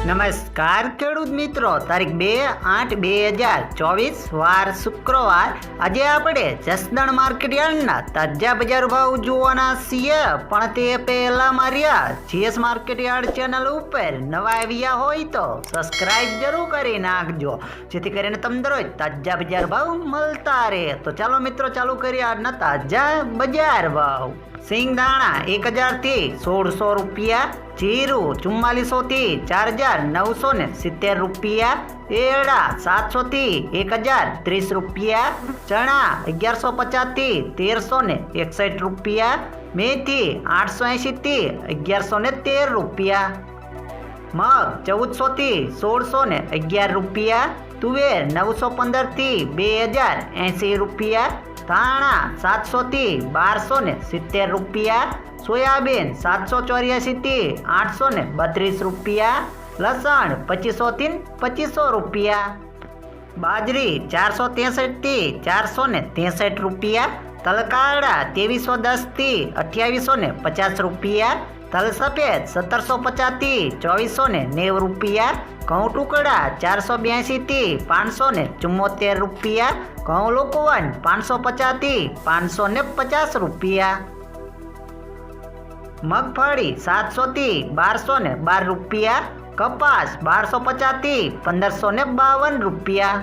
નમસ્કાર ખેડૂત મિત્રો, તારીખ 2/8/2024 વાર શુક્રવાર. આજે આપણે જસદણ માર્કેટ યાર્ડના તાજા બજાર ભાવ જોવાના છીએ. પણ તે પહેલા માર્યા જીએસ માર્કેટ યાર્ડ ચેનલ ઉપર નવા આવ્યા હોય તો સબસ્ક્રાઇબ જરૂર કરી નાખજો, જેથી કરીને તમને દરરોજ તાજા બજાર ભાવ મળતા રહે. તો ચાલો મિત્રો, ચાલુ કરીએ આજના તાજા બજાર ભાવ. સિંગદાણા 1000 થી 1600 રૂપિયા, જીરું 4400 થી 4970 રૂપિયા, એરડા 700 થી 1030 રૂપિયા, ચણા 1150 થી 1361 રૂપિયા, મેથી 880 થી 1113 રૂપિયા, મગ 1400 થી 1611 રૂપિયા, તુવેર 915 થી 2080 રૂપિયા, ધાણા 700 થી 1270 રૂપિયા, સોયાબીન 784 થી 832 રૂપિયા, લસણ 2500 થી 2500 રૂપિયા, બાજરી 463 થી 463 રૂપિયા, તલકારડા 2310 થી 2850 રૂપિયા, તલ સફેદ 1750 થી 2490 રૂપિયા, ઘઉં ટુકડા 482 થી 574 રૂપિયા, ઘઉં લોકવન 550 થી 550 રૂપિયા, મગફળી 700 થી 1212 રૂપિયા, કપાસ 1250 થી 1552 રૂપિયા.